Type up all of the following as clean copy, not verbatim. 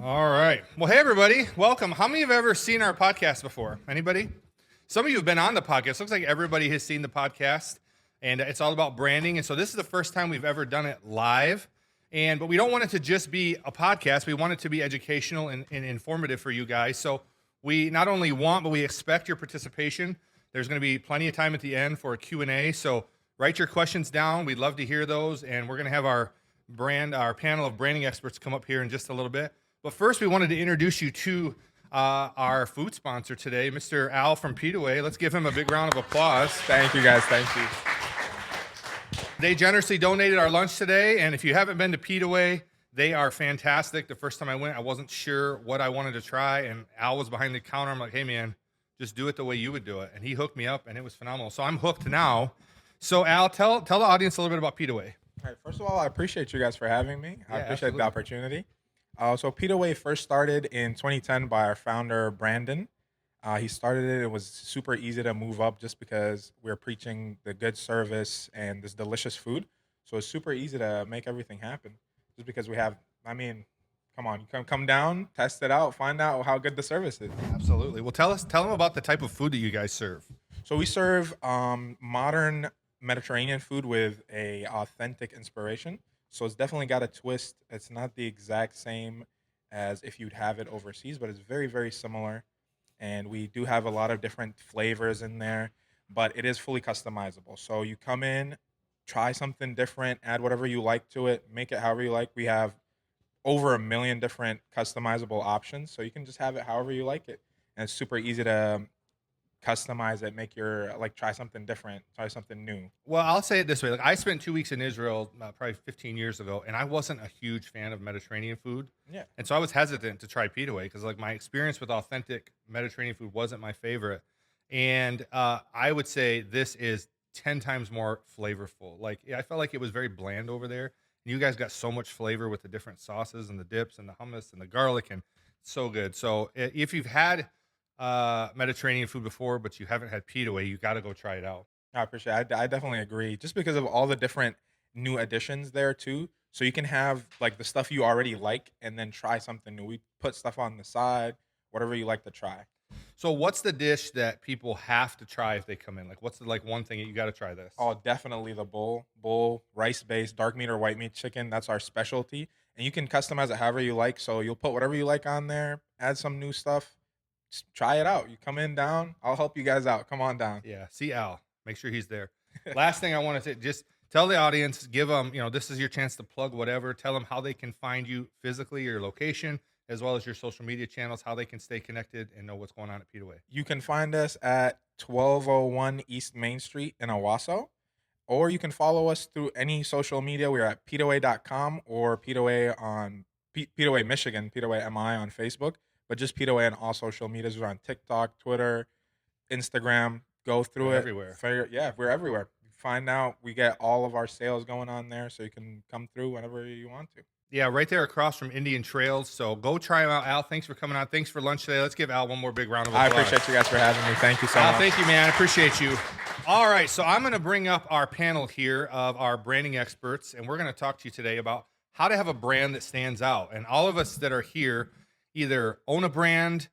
All right. Well, hey, everybody. Welcome. How many have ever seen our podcast before? Anybody? Some of you have been on the podcast. Looks like everybody has seen the podcast, and it's all about branding. And so this is the first time we've ever done it live. But we don't want it to just be a podcast. We want it to be educational and informative for you guys. So we not only want, but we expect your participation. There's going to be plenty of time at the end for a Q&A. So write your questions down. We'd love to hear those. And we're going to have our panel of branding experts come up here in just a little bit. But first, we wanted to introduce you to our food sponsor today, Mr. Al from Pita. Let's give him a big round of applause. Thank you, guys. Thank you. They generously donated our lunch today, and if you haven't been to Pita, they are fantastic. The first time I went, I wasn't sure what I wanted to try, and Al was behind the counter. I'm like, hey, man, just do it the way you would do it. And he hooked me up, and it was phenomenal. So I'm hooked now. So, Al, tell the audience a little bit about Pita. All right, first of all, I appreciate you guys for having me. I appreciate absolutely. the opportunity. So Pita first started in 2010 by our founder, Brandon. He started it. It was super easy to move up just because we're preaching the good service and this delicious food. So it's super easy to make everything happen just because we have, come on, come down, test it out, find out how good the service is. Absolutely. Well, tell them about the type of food that you guys serve. So we serve modern Mediterranean food with a authentic inspiration. So it's definitely got a twist. It's not the exact same as if you'd have it overseas, but it's very, very similar. And we do have a lot of different flavors in there, but it is fully customizable. So you come in, try something different, add whatever you like to it, make it however you like. We have over 1 million different customizable options, so you can just have it however you like it. And it's super easy to customize it, make your try something different, try something new. Well, I'll say it this way. I spent 2 weeks in Israel probably 15 years ago, and I wasn't a huge fan of Mediterranean food. Yeah. And so I was hesitant to try Pita because my experience with authentic Mediterranean food wasn't my favorite. And I would say this is 10 times more flavorful. I felt like it was very bland over there. And you guys got so much flavor with the different sauces and the dips and the hummus and the garlic, and it's so good. So if you've had Mediterranean food before, but you haven't had Pita, you got to go try it out. I appreciate it. I definitely agree. Just because of all the different new additions there too. So you can have the stuff you already like and then try something new. We put stuff on the side, whatever you like to try. So what's the dish that people have to try if they come in? What's the one thing that you got to try this? Oh, definitely the bowl, rice-based, dark meat or white meat chicken. That's our specialty. And you can customize it however you like. So you'll put whatever you like on there, add some new stuff. Just try it out. You come in down. I'll help you guys out. Come on down. Yeah. See Al. Make sure he's there. Last thing I want to say, just tell the audience, give them, this is your chance to plug whatever. Tell them how they can find you physically, your location, as well as your social media channels, how they can stay connected and know what's going on at Pita. You can find us at 1201 East Main Street in Owasso, or you can follow us through any social media. We're at pitaway.com or Pitaway on Pitaway Michigan, Pitaway MI on Facebook. But just Pita on all social medias. We're on TikTok, Twitter, Instagram. Go through it. Everywhere. We're everywhere. Find out. We get all of our sales going on there, so you can come through whenever you want to. Yeah, right there across from Indian Trails. So go try them out. Al, thanks for coming on. Thanks for lunch today. Let's give Al one more big round of applause. I appreciate you guys for having me. Thank you so much. Thank you, man. I appreciate you. All right, so I'm going to bring up our panel here of our branding experts, and we're going to talk to you today about how to have a brand that stands out. And all of us that are here either own a brand,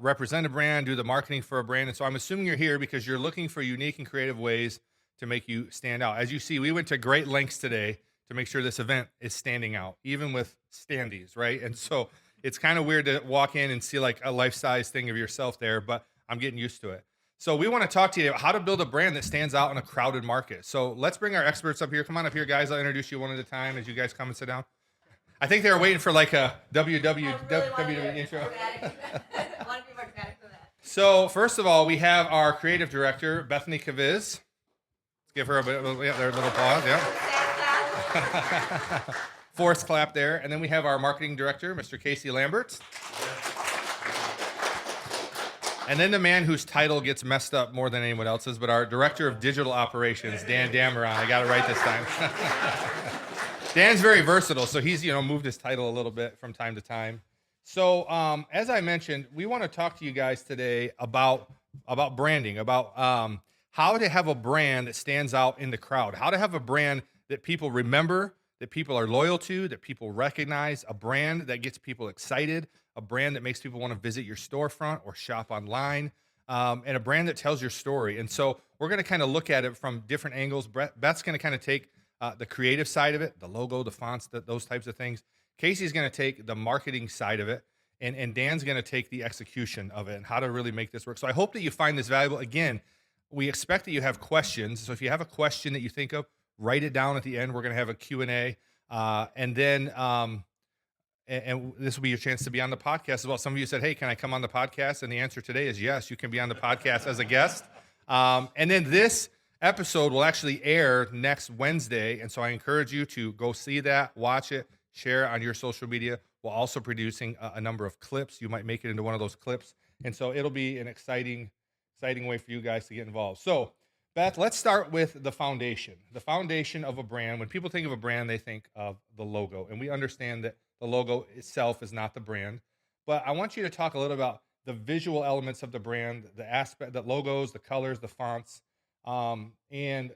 represent a brand, do the marketing for a brand. And so I'm assuming you're here because you're looking for unique and creative ways to make you stand out. As you see, we went to great lengths today to make sure this event is standing out, even with standees, right? And so it's kind of weird to walk in and see a life-size thing of yourself there, but I'm getting used to it. So we want to talk to you about how to build a brand that stands out in a crowded market. So let's bring our experts up here. Come on up here, guys. I'll introduce you one at a time as you guys come and sit down. I think they were waiting for a WWE intro. So first of all, we have our creative director, Bethany Kviz. Let's give her a little applause. Yeah. Forced clap there. And then we have our marketing director, Mr. Casey Lambert. And then the man whose title gets messed up more than anyone else's, but our director of digital operations, Dan Dameron. I got it right this time. Dan's very versatile, so he's moved his title a little bit from time to time. So as I mentioned, we want to talk to you guys today about branding, about how to have a brand that stands out in the crowd, how to have a brand that people remember, that people are loyal to, that people recognize, a brand that gets people excited, a brand that makes people want to visit your storefront or shop online, and a brand that tells your story. And so we're going to kind of look at it from different angles. Beth's going to kind of take the creative side of it, the logo, the fonts, those types of things. Casey's going to take the marketing side of it, and Dan's going to take the execution of it and how to really make this work. So I hope that you find this valuable. Again, we expect that you have questions. So if you have a question that you think of, write it down at the end. We're going to have a Q&A. And then and this will be your chance to be on the podcast as well. Some of you said, hey, can I come on the podcast? And the answer today is yes, you can be on the podcast as a guest. And then this episode will actually air next Wednesday. And so I encourage you to go see that, watch it, share on your social media. We're also producing a number of clips. You might make it into one of those clips. And so it'll be an exciting way for you guys to get involved. So Beth, let's start with the foundation. The foundation of a brand. When people think of a brand, they think of the logo. And we understand that the logo itself is not the brand. But I want you to talk a little about the visual elements of the brand, the aspect, the logos, the colors, the fonts. And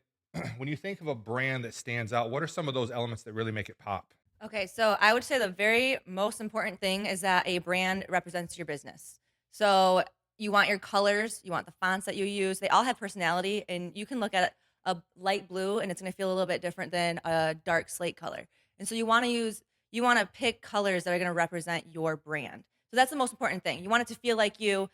when you think of a brand that stands out, what are some of those elements that really make it pop? Okay, so I would say the very most important thing is that a brand represents your business. So you want your colors, you want the fonts that you use. They all have personality, and you can look at a light blue, and it's going to feel a little bit different than a dark slate color. And so you want to pick colors that are going to represent your brand. So that's the most important thing. You want it to feel like you.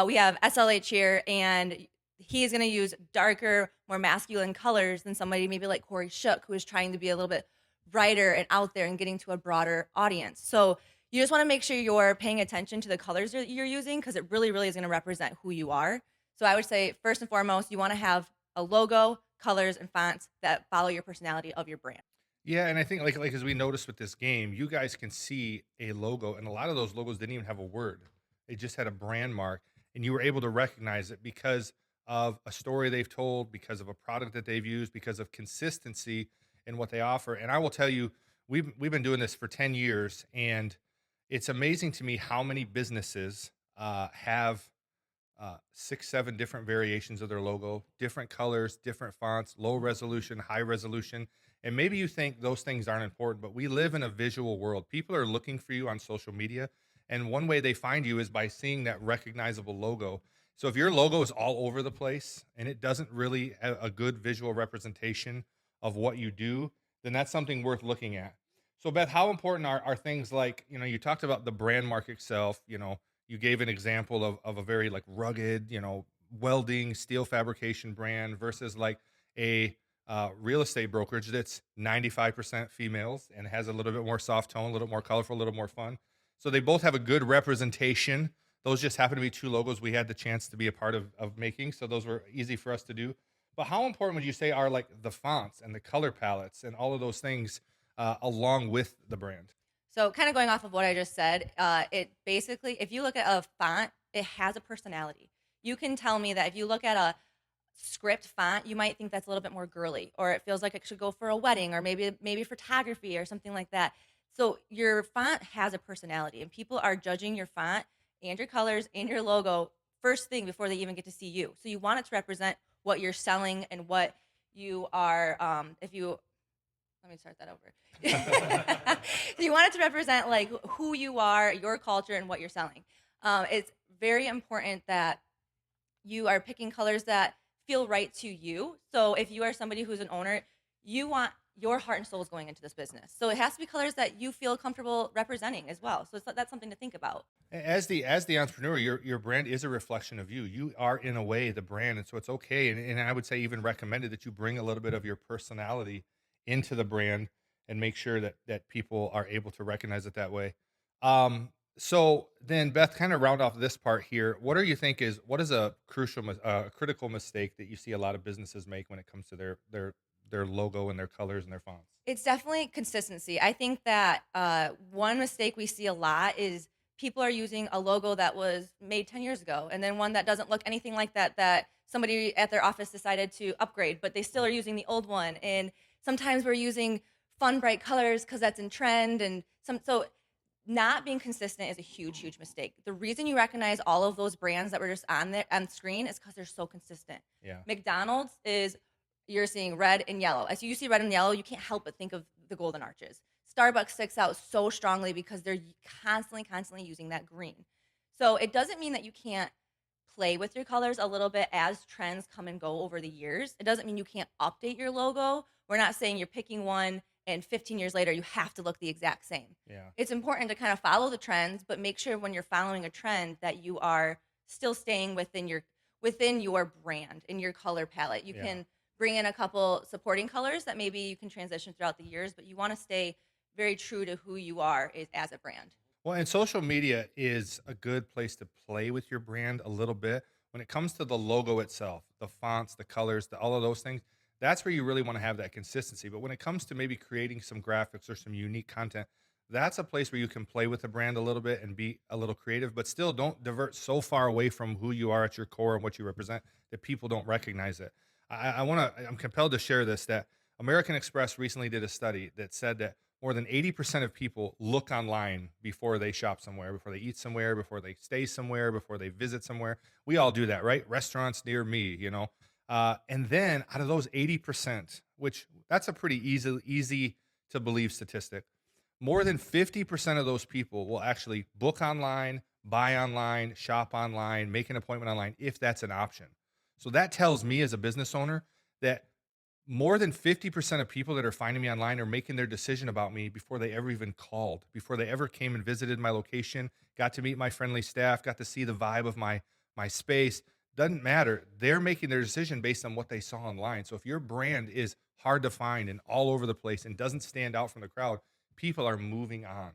We have SLH here, and he's going to use darker, more masculine colors than somebody maybe like Corey Shook, who is trying to be a little bit brighter and out there and getting to a broader audience. So you just want to make sure you're paying attention to the colors that you're using, because it really, really is going to represent who you are. So I would say, first and foremost, you want to have a logo, colors, and fonts that follow your personality of your brand. Yeah, and I think like as we noticed with this game, you guys can see a logo, and a lot of those logos didn't even have a word. They just had a brand mark, and you were able to recognize it because of a story they've told, because of a product that they've used, because of consistency in what they offer. And I will tell you, we've been doing this for 10 years, and it's amazing to me how many businesses have 6, 7 different variations of their logo, different colors, different fonts, low resolution, high resolution. And maybe you think those things aren't important, but we live in a visual world. People are looking for you on social media. And one way they find you is by seeing that recognizable logo. So if your logo is all over the place and it doesn't really have a good visual representation of what you do, then that's something worth looking at. So Beth, how important are things like, you talked about the brand mark itself, you gave an example of a very like rugged, welding, steel fabrication brand versus like a real estate brokerage that's 95% females and has a little bit more soft tone, a little more colorful, a little more fun. So they both have a good representation. Those just happen to be two logos we had the chance to be a part of making. So those were easy for us to do. But how important would you say are like the fonts and the color palettes and all of those things along with the brand? So kind of going off of what I just said, it basically, if you look at a font, it has a personality. You can tell me that if you look at a script font, you might think that's a little bit more girly, or it feels like it should go for a wedding, or maybe photography or something like that. So your font has a personality, and people are judging your font and your colors and your logo first thing before they even get to see you. So you want it to represent what you're selling and what you are. Let me start that over. So you want it to represent like who you are, your culture, and what you're selling. It's very important that you are picking colors that feel right to you. So if you are somebody who's an owner, you want your heart and soul is going into this business. So it has to be colors that you feel comfortable representing as well. So that's something to think about. As the entrepreneur, your brand is a reflection of you. You are in a way the brand, and so it's okay. And I would say even recommended that you bring a little bit of your personality into the brand and make sure that people are able to recognize it that way. So then Beth, kind of round off this part here. What is a critical mistake that you see a lot of businesses make when it comes to their logo and their colors and their fonts? It's definitely consistency. I think that one mistake we see a lot is people are using a logo that was made 10 years ago, and then one that doesn't look anything like that somebody at their office decided to upgrade, but they still are using the old one. And sometimes we're using fun, bright colors because that's in trend. So not being consistent is a huge, huge mistake. The reason you recognize all of those brands that were just on screen is because they're so consistent. Yeah. McDonald's is, you're seeing red and yellow. As you see red and yellow, you can't help but think of the golden arches. Starbucks sticks out so strongly because they're constantly using that green. So it doesn't mean that you can't play with your colors a little bit as trends come and go over the years. It doesn't mean you can't update your logo. We're not saying you're picking one and 15 years later you have to look the exact same. Yeah. It's important to kind of follow the trends, but make sure when you're following a trend that you are still staying within your brand and your color palette. You Yeah. can bring in a couple supporting colors that maybe you can transition throughout the years, but you want to stay very true to who you are as a brand. Well, and social media is a good place to play with your brand a little bit. When it comes to the logo itself, the fonts, the colors, all of those things, that's where you really want to have that consistency. But when it comes to maybe creating some graphics or some unique content, that's a place where you can play with the brand a little bit and be a little creative, but still don't divert so far away from who you are at your core and what you represent that people don't recognize it. I'm compelled to share this, that American Express recently did a study that said that more than 80% of people look online before they shop somewhere, before they eat somewhere, before they stay somewhere, before they visit somewhere. We all do that, right? Restaurants near me, you know. And then out of those 80%, which that's a pretty easy to believe statistic, more than 50% of those people will actually book online, buy online, shop online, make an appointment online if that's an option. So that tells me as a business owner that more than 50% of people that are finding me online are making their decision about me before they ever even called, before they ever came and visited my location, got to meet my friendly staff, got to see the vibe of my space. Doesn't matter. They're making their decision based on what they saw online. So if your brand is hard to find and all over the place and doesn't stand out from the crowd, people are moving on.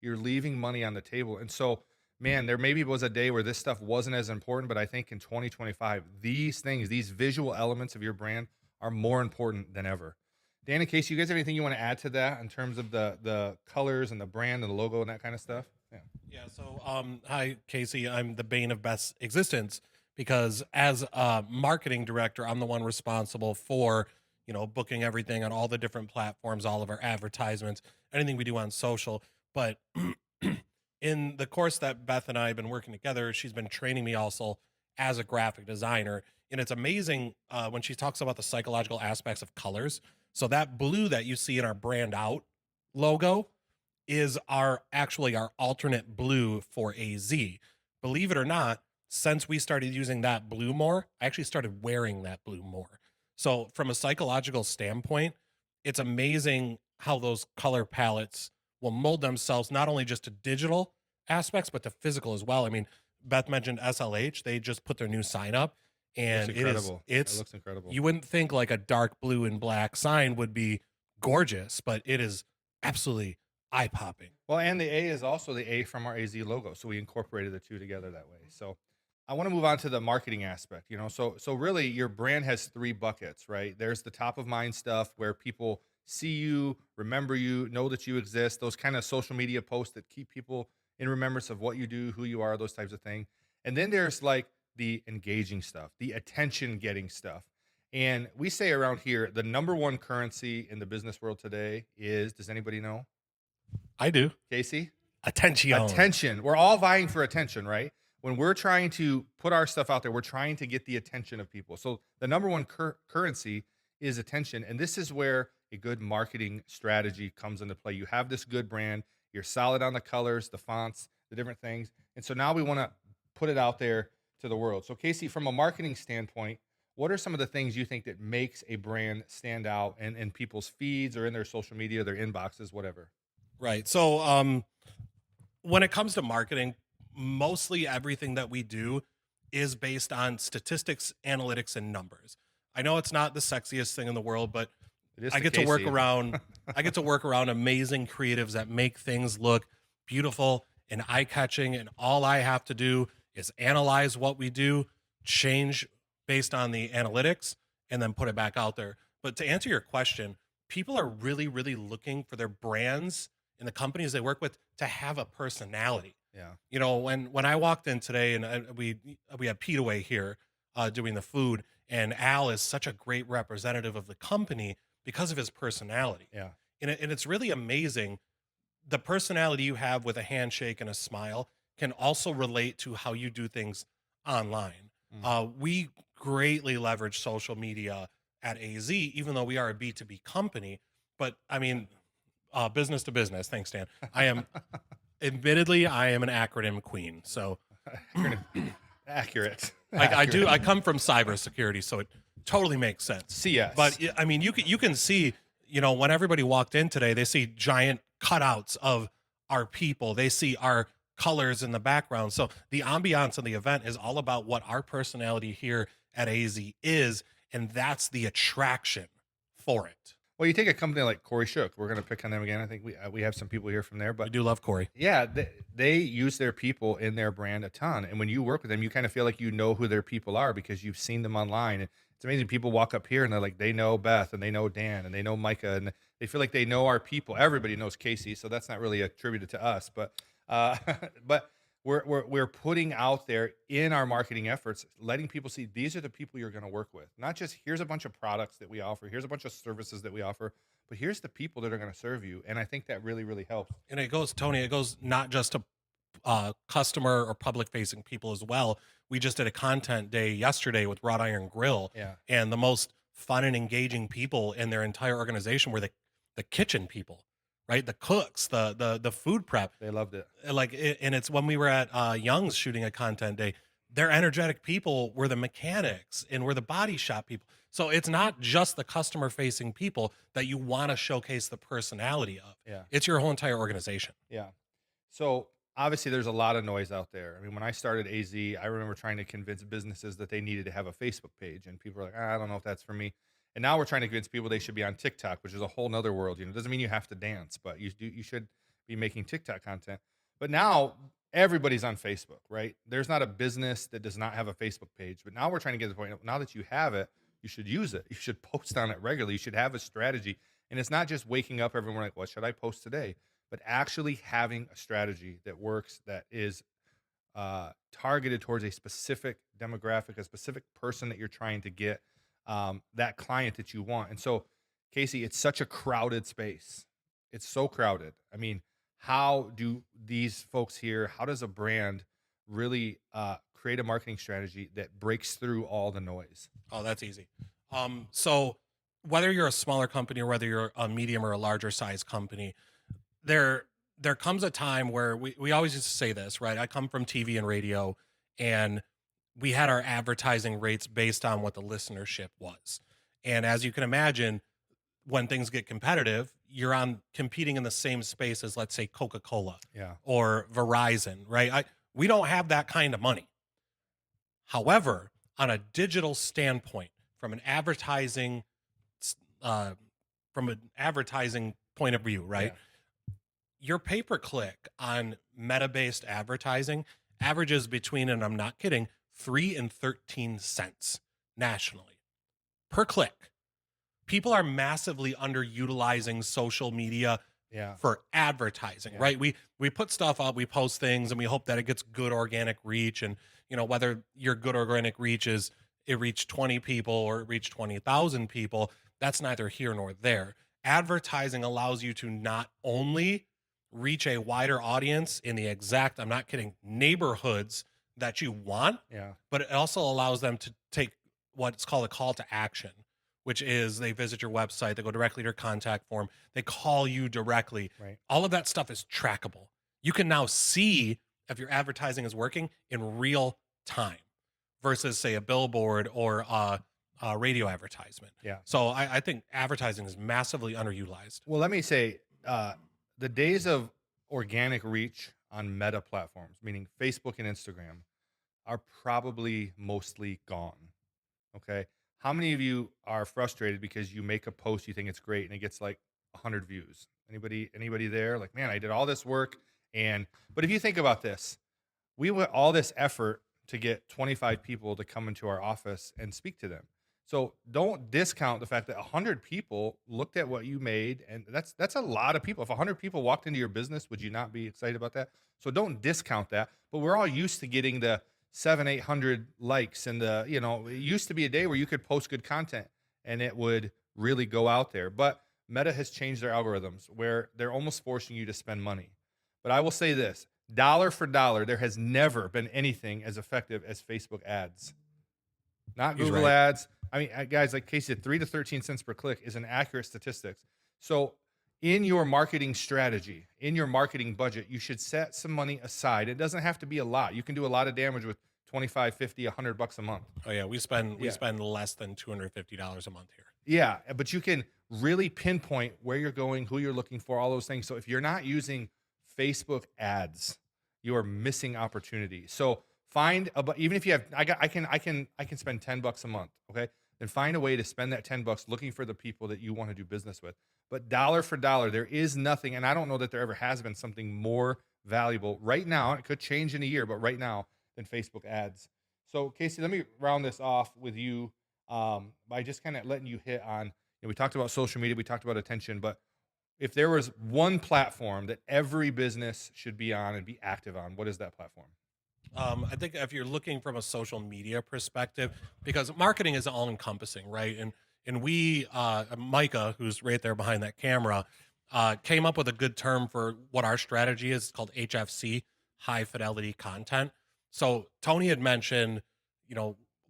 You're leaving money on the table. And so, man, there maybe was a day where this stuff wasn't as important, but I think in 2025, these things, these visual elements of your brand are more important than ever. Dan and Casey, you guys have anything you want to add to that in terms of the colors and the brand and the logo and that kind of stuff? Yeah. Yeah. So, hi, Casey. I'm the bane of Beth's existence because as a marketing director, I'm the one responsible for, booking everything on all the different platforms, all of our advertisements, anything we do on social. But in the course that Beth and I have been working together, she's been training me also as a graphic designer. And it's amazing when she talks about the psychological aspects of colors. So that blue that you see in our brand out logo is actually our alternate blue for AZEE. Believe it or not, since we started using that blue more, I actually started wearing that blue more. So from a psychological standpoint, it's amazing how those color palettes will mold themselves not only just to digital aspects, but to physical as well. I mean, Beth mentioned SLH. They just put their new sign up. And It's incredible. it looks incredible. you wouldn't think like a dark blue and black sign would be gorgeous, but it is absolutely eye popping. Well, and the A is also the A from our AZ logo. So we incorporated the two together that way. So I want to move on to the marketing aspect, So really your brand has three buckets, right? There's the top of mind stuff where people see you, remember you, know that you exist, those kind of social media posts that keep people in remembrance of what you do, who you are, those types of things. And then there's like the engaging stuff, the attention getting stuff. And we say around here, the number one currency in the business world today is, does anybody know? I do. Casey? Attention. Attention. We're all vying for attention, right? When we're trying to put our stuff out there, we're trying to get the attention of people. So the number one currency is attention. And this is where a good marketing strategy comes into play. You have this good brand, you're solid on the colors, the fonts, the different things. And so now we want to put it out there to the world. So Casey, from a marketing standpoint, what are some of the things you think that makes a brand stand out in people's feeds or in their social media, their inboxes, whatever? Right. So when it comes to marketing, mostly everything that we do is based on statistics, analytics, and numbers. I know it's not the sexiest thing in the world, but I get to work around I get to work around amazing creatives that make things look beautiful and eye-catching, and all I have to do is analyze what we do, change based on the analytics, and then put it back out there. But to answer your question, people are really, really looking for their brands and the companies they work with to have a personality. Yeah. When I walked in today, and we had Pita away here doing the food, and Al is such a great representative of the company because of his personality. Yeah. And it's really amazing. The personality you have with a handshake and a smile can also relate to how you do things online. We greatly leverage social media at AZEE, even though we are a B2B company. But I mean, business to business. Thanks, Dan. Admittedly, I am an acronym queen. So Accurate. I come from cybersecurity, so it totally makes sense. CS. But I mean, you can see, when everybody walked in today, they see giant cutouts of our people. They see our colors in the background. So the ambiance of the event is all about what our personality here at AZEE is, and that's the attraction for it. Well, you take a company like Corey Shook. We're going to pick on them again. I think we have some people here from there, We but do love Corey. yeah, they use their people in their brand a ton. And when you work with them, you kind of feel like you know who their people are because you've seen them online. And it's amazing. People walk up here and they're like, they know Beth and they know Dan and they know Micah and they feel like they know our people. Everybody knows Casey, so that's not really attributed to us, but but we're putting out there in our marketing efforts, letting people see these are the people you're going to work with. Not just here's a bunch of products that we offer, here's a bunch of services that we offer, but here's the people that are going to serve you. And I think that really, really helps. And it goes not just to customer or public facing people as well. We just did a content day yesterday with Wrought Iron Grill. Yeah. And the most fun and engaging people in their entire organization were the kitchen people, right? The cooks, the food prep. They loved it. And it's when we were at Young's shooting a content day, their energetic people were the mechanics and were the body shop people. So it's not just the customer facing people that you want to showcase the personality of. Yeah. It's your whole entire organization. Yeah. So obviously there's a lot of noise out there. I mean, when I started AZEE, I remember trying to convince businesses that they needed to have a Facebook page, and people were like, I don't know if that's for me. And now we're trying to convince people they should be on TikTok, which is a whole nother world. It doesn't mean you have to dance, but you should be making TikTok content. But now everybody's on Facebook, right? There's not a business that does not have a Facebook page. But now we're trying to get to the point, now that you have it, you should use it. You should post on it regularly. You should have a strategy. And it's not just waking up every morning like, what should I post today? But actually having a strategy that works, that is targeted towards a specific demographic, a specific person that you're trying to get, that client that you want. And so, Casey, it's such a crowded space. It's so crowded. I mean, how do these folks here, how does a brand really create a marketing strategy that breaks through all the noise? Oh, that's easy. So whether you're a smaller company or whether you're a medium or a larger size company, there comes a time where we always used to say this, right? I come from TV and radio, and we had our advertising rates based on what the listenership was. And as you can imagine, when things get competitive, you're on competing in the same space as, let's say, Coca-Cola or Verizon, right? We don't have that kind of money. However, on a digital standpoint, from an advertising point of view, right? Yeah. Your pay-per-click on meta-based advertising averages between, and I'm not kidding, 3 and 13 cents nationally per click. People are massively underutilizing social media for advertising, right? We put stuff up, we post things, and we hope that it gets good organic reach. And whether your good organic reach is it reached 20 people or it reached 20,000 people, that's neither here nor there. Advertising allows you to not only reach a wider audience in the exact, I'm not kidding, neighborhoods that you want, but it also allows them to take what's called a call to action, which is they visit your website, they go directly to your contact form, they call you directly. Right. All of that stuff is trackable. You can now see if your advertising is working in real time versus, say, a billboard or a radio advertisement. Yeah. So I think advertising is massively underutilized. Well, let me say, the days of organic reach on meta platforms, meaning Facebook and Instagram, are probably mostly gone. Okay. How many of you are frustrated because you make a post, you think it's great, and it gets like 100 views? Anybody there? Like, man, I did all this work. But if you think about this, we went all this effort to get 25 people to come into our office and speak to them. So don't discount the fact that 100 people looked at what you made, and that's a lot of people. If 100 people walked into your business, would you not be excited about that? So don't discount that. But we're all used to getting the 700-800 likes, and it used to be a day where you could post good content and it would really go out there. But Meta has changed their algorithms where they're almost forcing you to spend money. But I will say this, dollar for dollar, there has never been anything as effective as Facebook ads. not He's Google right. ads. I mean, guys, like Casey said, 3 to 13 cents per click is an accurate statistics. So in your marketing strategy, in your marketing budget, you should set some money aside. It doesn't have to be a lot. You can do a lot of damage with 25, 50, $100 a month. Oh yeah, we spend Yeah. less than $250 a month here. Yeah, but you can really pinpoint where you're going, who you're looking for, all those things. So if you're not using Facebook ads, you are missing opportunity. So find even if you have, I can spend $10 a month. Okay, then find a way to spend that $10 looking for the people that you want to do business with. But dollar for dollar, there is nothing, and I don't know that there ever has been something more valuable right now. It could change in a year, but right now than Facebook ads. So Casey, let me round this off with you by just kind of letting you hit on, we talked about social media, we talked about attention, but if there was one platform that every business should be on and be active on, what is that platform? I think if you're looking from a social media perspective, because marketing is all encompassing, right? And we, Micah, who's right there behind that camera, came up with a good term for what our strategy is. It's called HFC, high fidelity content. So Tony had mentioned,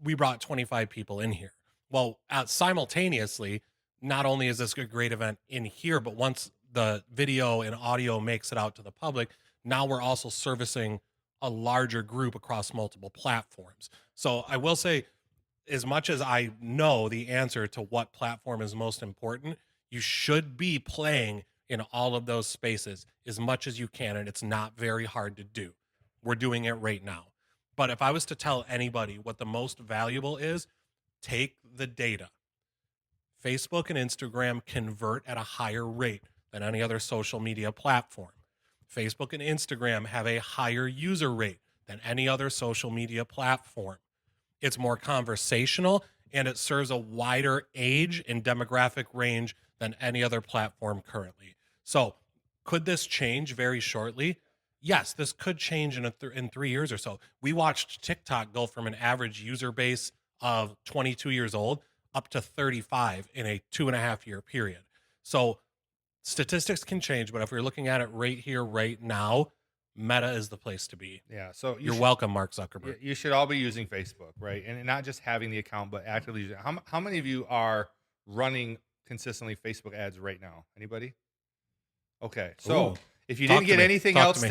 we brought 25 people in here. Well, simultaneously, not only is this a great event in here, but once the video and audio makes it out to the public, now we're also servicing a larger group across multiple platforms. So I will say, as much as I know the answer to what platform is most important, you should be playing in all of those spaces as much as you can. And it's not very hard to do. We're doing it right now. But if I was to tell anybody what the most valuable is, take the data. Facebook and Instagram convert at a higher rate than any other social media platform. Facebook and Instagram have a higher user rate than any other social media platform. It's more conversational, and it serves a wider age and demographic range than any other platform currently. So could this change very shortly? Yes, this could change in 3 years or so. We watched TikTok go from an average user base of 22 years old up to 35 in a 2.5 year period. So statistics can change, but if we're looking at it right here, right now, Meta is the place to be. Yeah. So You're welcome, Mark Zuckerberg. You should all be using Facebook, right? And not just having the account, but actively using it. How many of you are running consistently Facebook ads right now? Anybody? Okay. So Ooh. if you Talk didn't to get me. anything Talk to else me.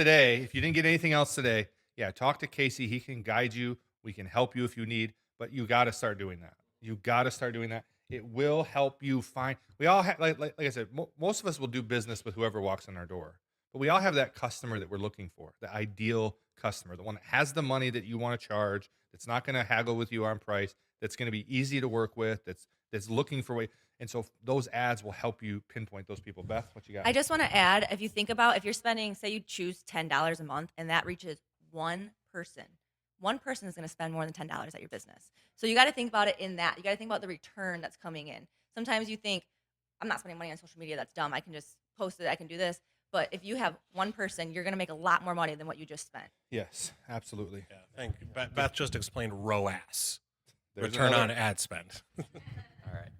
today, yeah, talk to Casey. He can guide you. We can help you if you need, but you got to start doing that. You got to start doing that. It will help you find. We all have, like I said, most of us will do business with whoever walks in our door. But we all have that customer that we're looking for, the ideal customer, the one that has the money that you want to charge, that's not going to haggle with you on price, that's going to be easy to work with, that's looking for way. And so those ads will help you pinpoint those people. Beth, what you got? I just want to add, if you think about, if you're spending, say you choose $10 a month and that reaches one person is going to spend more than $10 at your business. So you got to think about it in that. You got to think about the return that's coming in. Sometimes you think, I'm not spending money on social media. That's dumb. I can just post it. I can do this. But if you have one person, you're going to make a lot more money than what you just spent. Yes, absolutely. Yeah, thank you. Beth just explained ROAS, There's return another- on ad spend. All right.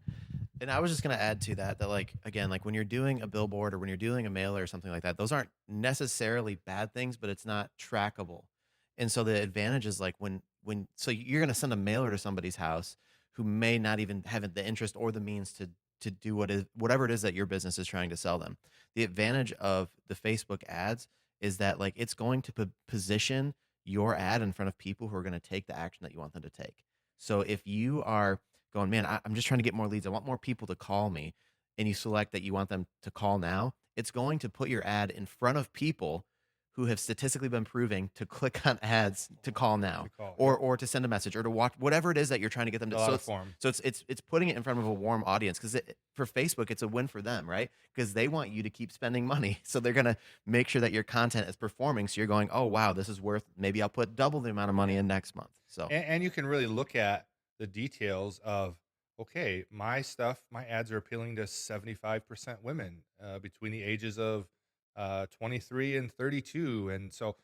And I was just going to add to that, like, again, like when you're doing a billboard or when you're doing a mailer or something like that, those aren't necessarily bad things, but it's not trackable. And so the advantage is like so you're going to send a mailer to somebody's house who may not even have the interest or the means to do whatever it is that your business is trying to sell them. The advantage of the Facebook ads is that like it's going to position your ad in front of people who are going to take the action that you want them to take. So if you are going, man, I'm just trying to get more leads, I want more people to call me, and you select that you want them to call now, it's going to put your ad in front of people who have statistically been proving to click on ads to call now, or to send a message, or to watch whatever it is that you're trying to get them to. So it's putting it in front of a warm audience, because for Facebook it's a win for them, right? Because they want you to keep spending money, so they're gonna make sure that your content is performing. So you're going, oh wow, this is worth. Maybe I'll put double the amount of money in next month. So and you can really look at the details of, okay, my ads are appealing to 75% women between the ages of 23 and 32. And so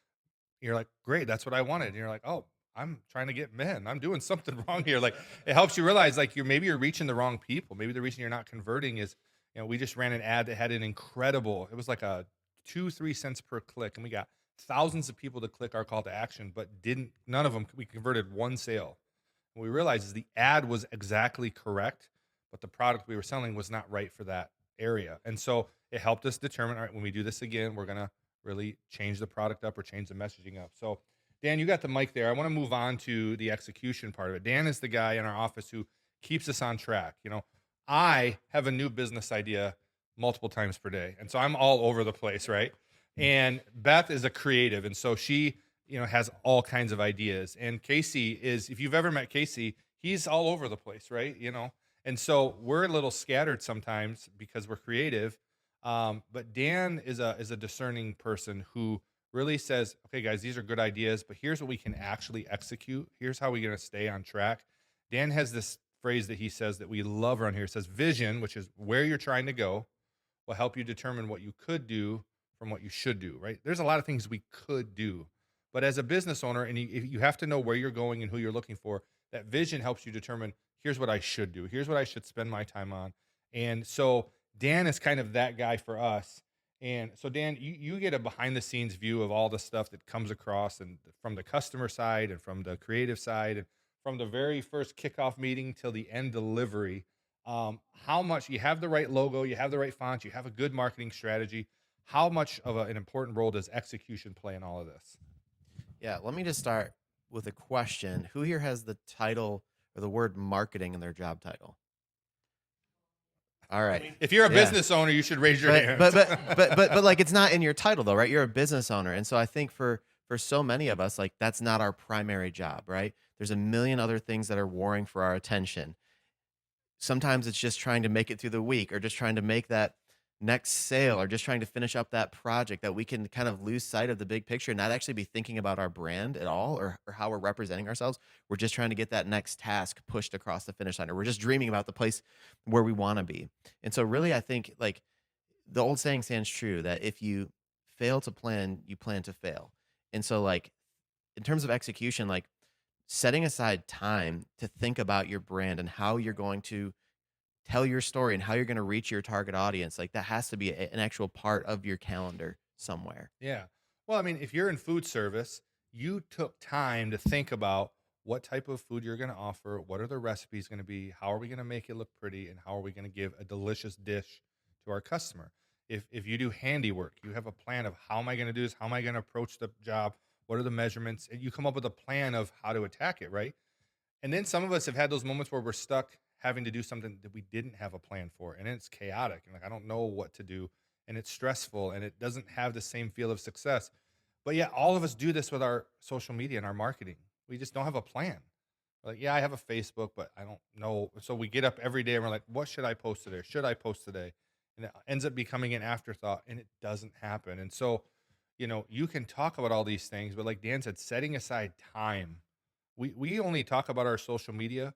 you're like, great, that's what I wanted. And you're like, oh, I'm trying to get men. I'm doing something wrong here. Like, it helps you realize, like, maybe you're reaching the wrong people. Maybe the reason you're not converting is, we just ran an ad that had an incredible, it was like a 2-3 cents per click. And we got thousands of people to click our call to action, but none of them, we converted one sale. What we realized is the ad was exactly correct, but the product we were selling was not right for that area. And so it helped us determine, all right, when we do this again, we're going to really change the product up or change the messaging up. So, Dan, you got the mic there. I want to move on to the execution part of it. Dan is the guy in our office who keeps us on track. You know, I have a new business idea multiple times per day. And so I'm all over the place, right? And Beth is a creative. And so she, has all kinds of ideas. And Casey is, if you've ever met Casey, he's all over the place, right? And so we're a little scattered sometimes because we're creative. But Dan is a discerning person who really says, okay, guys, these are good ideas, but here's what we can actually execute. Here's how we're going to stay on track. Dan has this phrase that he says that we love around here. It says vision, which is where you're trying to go, will help you determine what you could do from what you should do, right? There's a lot of things we could do, but as a business owner, and you have to know where you're going and who you're looking for, that vision helps you determine, here's what I should do. Here's what I should spend my time on. And so Dan is kind of that guy for us. And so Dan, you get a behind the scenes view of all the stuff that comes across, and from the customer side and from the creative side and from the very first kickoff meeting till the end delivery. How much you have the right logo, you have the right font, you have a good marketing strategy. How much of an important role does execution play in all of this? Yeah, let me just start with a question. Who here has the title or the word marketing in their job title? All right. If you're a business owner, you should raise your hand. But like, it's not in your title though, right? You're a business owner. And so I think for so many of us, like, that's not our primary job, right? There's a million other things that are warring for our attention. Sometimes it's just trying to make it through the week, or just trying to make that next sale, or just trying to finish up that project, that we can kind of lose sight of the big picture and not actually be thinking about our brand at all, or how we're representing ourselves. We're just trying to get that next task pushed across the finish line, or we're just dreaming about the place where we want to be. And so really, I think, like, the old saying stands true, that if you fail to plan, you plan to fail. And so, like, in terms of execution, like, setting aside time to think about your brand and how you're going to tell your story and how you're going to reach your target audience, like, that has to be an actual part of your calendar somewhere. Yeah. Well, I mean, if you're in food service, you took time to think about what type of food you're going to offer, what are the recipes going to be, how are we going to make it look pretty, and how are we going to give a delicious dish to our customer. If you do handiwork, you have a plan of, how am I going to do this? How am I going to approach the job? What are the measurements? And you come up with a plan of how to attack it, right? And then some of us have had those moments where we're stuck having to do something that we didn't have a plan for, and it's chaotic, and like, I don't know what to do, and it's stressful, and it doesn't have the same feel of success. But yeah, all of us do this with our social media and our marketing. We just don't have a plan. Like, yeah, I have a Facebook, but I don't know. So we get up every day and we're like, what should I post today? Should I post today? And it ends up becoming an afterthought, and it doesn't happen. And so, you can talk about all these things, but like Dan said, setting aside time. We only talk about our social media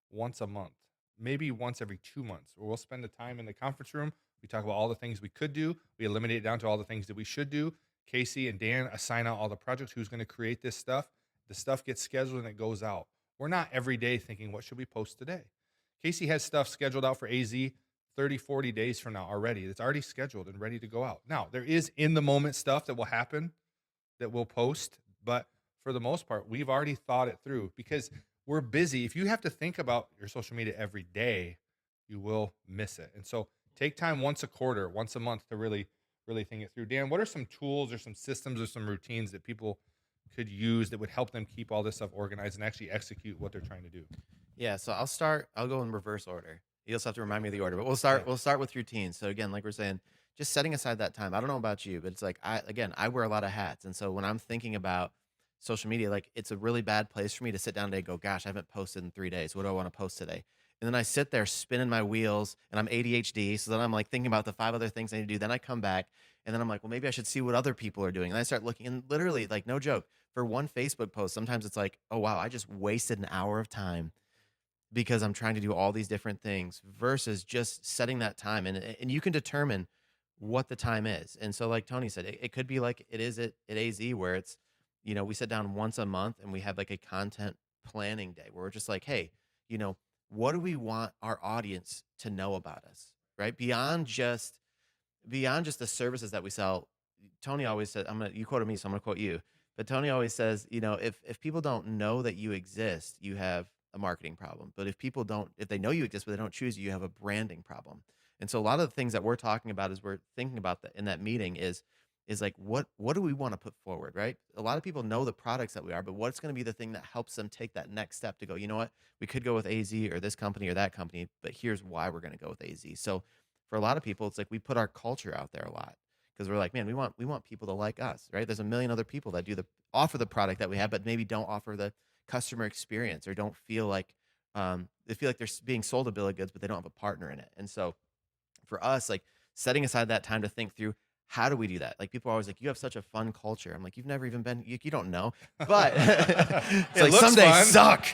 once a month, maybe once every 2 months, where we'll spend the time in the conference room. We talk about all the things we could do. We eliminate it down to all the things that we should do. Casey and Dan assign out all the projects, who's going to create this stuff. The stuff gets scheduled and it goes out. We're not every day thinking, what should we post today? Casey has stuff scheduled out for AZEE 30, 40 days from now already. It's already scheduled and ready to go out. Now, there is in the moment stuff that will happen that we'll post, but for the most part, we've already thought it through, because we're busy. If you have to think about your social media every day, you will miss it. And so take time once a quarter, once a month, to really think it through. Dan, what are some tools or some systems or some routines that people could use that would help them keep all this stuff organized and actually execute what they're trying to do? Yeah, so I'll go in reverse order. You also have to remind me of the order, but we'll start with routines. So again, like we're saying, just setting aside that time. I don't know about you, but it's like, I wear a lot of hats. And so when I'm thinking about social media, like, it's a really bad place for me to sit down today and go, gosh, I haven't posted in 3 days. What do I want to post today? And then I sit there spinning my wheels, and I'm ADHD. So then I'm like thinking about the 5 other things I need to do. Then I come back, and then I'm like, well, maybe I should see what other people are doing. And I start looking, and literally, like, no joke, for one Facebook post, sometimes it's like, oh, wow, I just wasted an hour of time because I'm trying to do all these different things, versus just setting that time. And you can determine what the time is. And so, like Tony said, it could be like it is at AZEE, where it's, we sit down once a month and we have like a content planning day where we're just like, hey, what do we want our audience to know about us, right? Beyond just the services that we sell. Tony always said, you quoted me, so I'm gonna quote you. But Tony always says, if people don't know that you exist, you have a marketing problem. But if they know you exist, but they don't choose you, you have a branding problem. And so a lot of the things that we're talking about as we're thinking about in that meeting is like, what do we want to put forward, right? A lot of people know the products that we are, but what's going to be the thing that helps them take that next step to go, you know what, we could go with AZEE or this company or that company, but here's why we're going to go with AZEE. So for a lot of people, it's like we put our culture out there a lot because we're like, man, we want people to like us, right? There's a million other people that offer the product that we have, but maybe don't offer the customer experience or don't feel like they feel like they're being sold a bill of goods, but they don't have a partner in it. And so for us, like setting aside that time to think through how do we do that? Like people are always like, you have such a fun culture. I'm like, you've never even been, you don't know. But it's like some days suck.